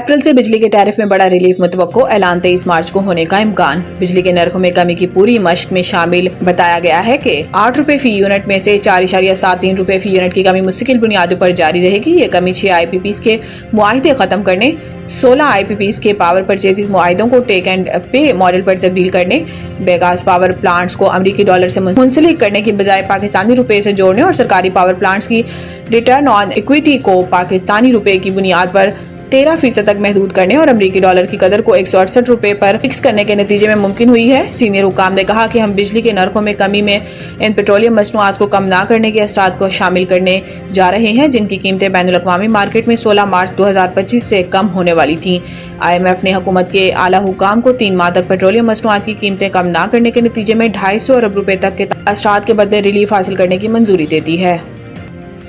अप्रैल से बिजली के टैरिफ में बड़ा रिलीफ मुतवक्को, ऐलान 23 मार्च को होने का इम्कान। बिजली के नरखों में कमी की पूरी मश्क में शामिल बताया गया है कि 8 रुपए फी यूनिट में से 4.73 रुपए फी यूनिट की कमी मुस्तकिल बुनियादों पर जारी रहेगी। ये कमी 6 IPPs के मुआहिदे खत्म करने, 16 IPPs के पावर परचेज मुआहिदों को टेक एंड पे मॉडल पर तब्दील करने, बेगास पावर प्लांट्स को अमरीकी डॉलर से मुंसलिक करने की बजाय पाकिस्तानी रुपए से जोड़ने और सरकारी पावर प्लांट्स की रिटर्न ऑन इक्विटी को पाकिस्तानी रुपए की बुनियाद पर 13% तक महदूद करने और अमरीकी डॉलर की कदर को 168 रुपए पर फिक्स करने के नतीजे में मुमकिन हुई है। सीनियर हुकाम ने कहा कि हम बिजली के नरखों में कमी में इन पेट्रोलियम मसनूआत को कम न करने के असरात को शामिल करने जा रहे हैं, जिनकी कीमतें बैनुल-अक़वामी मार्केट में 16 मार्च 2025 से कम होने वाली थीं। IMF ने हुकूमत के आला हुकाम को 3 माह तक पेट्रोलियम मसनूआत की कीमतें कम न करने के नतीजे में 250 अरब रुपए तक के असरात के बदले रिलीफ हासिल करने की मंजूरी दे दी है।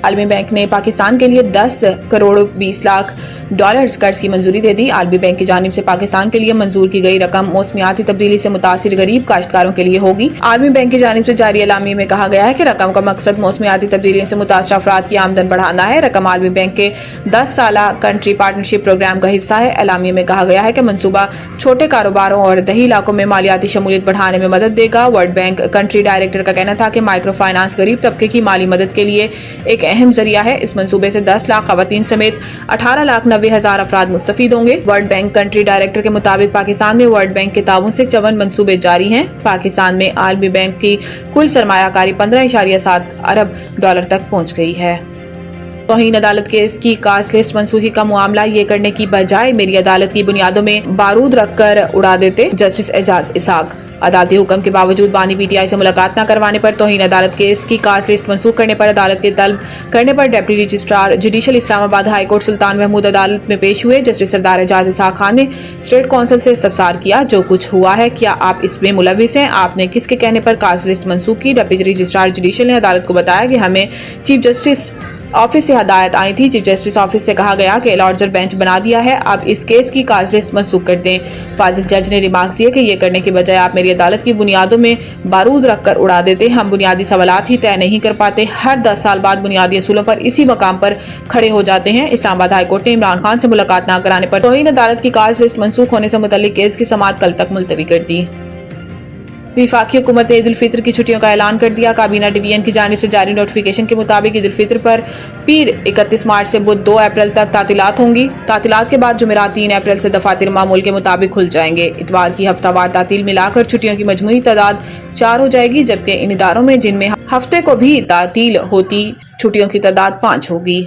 आलमी बैंक ने पाकिस्तान के लिए 10 करोड़ 20 लाख डॉलर्स कर्ज की मंजूरी दे दी। आलमी बैंक की जानिब से पाकिस्तान के लिए मंजूर की गई रकम मौसमियाती तब्दीली से मुतासिर गरीब काश्तकारों के लिए होगी। आलमी बैंक की जानिब से जारी एलामी में कहा गया है कि रकम का मकसद मौसमियाती तब्दीली से मुतासर अफराद की आमदन बढ़ाना है। रकम आलमी बैंक के 10 साला कंट्री पार्टनरशिप प्रोग्राम का हिस्सा है। एलामी में कहा गया है कि मनसूबा छोटे कारोबारों और दही इलाकों में मालियाती शमूलियत बढ़ाने में मदद देगा। वर्ल्ड बैंक कंट्री डायरेक्टर का कहना था कि माइक्रो फाइनेंस गरीब तबके की माली मदद के लिए एक अहम जरिया है। इस मंसूबे से 10 लाख खवातीन समेत 18,90,000 अफराद मुस्तफीद होंगे। वर्ल्ड बैंक कंट्री डायरेक्टर के मुताबिक पाकिस्तान में वर्ल्ड बैंक के ताउन से 54 मंसूबे जारी हैं। पाकिस्तान में आलमी बैंक की कुल सरमायाकारी 15.7 अरब डॉलर तक पहुंच गई है। तौहीन अदालत केस की कास्ट लिस्ट मनसूखी का मामला ये करने की बजाय मेरी अदालत की बुनियादों में बारूद रखकर उड़ा देते, जस्टिस एजाज इसाक। अदालती हुक्म के बावजूद बानी PTI से मुलाकात न करवाने पर तौहीन अदालत केस की कास्ट लिस्ट मनसूख करने पर अदालत के तलब करने पर deputy registrar judicial Islamabad high court Sultan Mahmood अदालत में पेश हुए। जस्टिस सरदार एजाज इसाक खान ने स्टेट काउंसिल से इस्तफसार किया, जो कुछ हुआ है क्या आप इसमें मुलविस हैं? आपने किसके कहने पर कास्ट लिस्ट मनसूख की? डिप्टी रजिस्ट्रार जुडिशल ने अदालत को बताया कि हमें चीफ जस्टिस ऑफिस से हदायत आई थी। चीफ जस्टिस ऑफिस से कहा गया कि लार्जर बेंच बना दिया है, अब इस केस की कास्ट लिस्ट मनसूख कर दें। फाजिल जज ने रिमार्क्स दिए कि ये करने के बजाय आप मेरी अदालत की बुनियादों में बारूद रखकर उड़ा देते। हम बुनियादी सवालात ही तय नहीं कर पाते, हर 10 साल बाद बुनियादी असूलों पर इसी मकाम पर खड़े हो जाते हैं। इस्लामाबाद हाई कोर्ट ने इमरान खान से मुलाकात न कराने पर तौहीन अदालत की कास्ट लिस्ट मनसूख होने से मुतल्लिक केस की समाअत कल तक मुलतवी कर दी। वफाकी हुकूमत ने ईद उल फितर की छुट्टियों का ऐलान कर दिया। काबीना डिवीजन की जानिब से जारी नोटिफिकेशन के मुताबिक ईद उल फितर पर पीर 31 मार्च से बुध 2 अप्रैल तक तातीलात होंगी। तातीलात के बाद जुमेरात 3 अप्रैल से दफातर मामूल के मुताबिक खुल जाएंगे। इतवार की हफ्तावार तातील मिलाकर छुट्टियों की मजमूई तादाद 4 हो जाएगी, जबकि इन इदारों में जिनमें हफ्ते को भी तातील होती छुट्टियों की तादाद 5 होगी।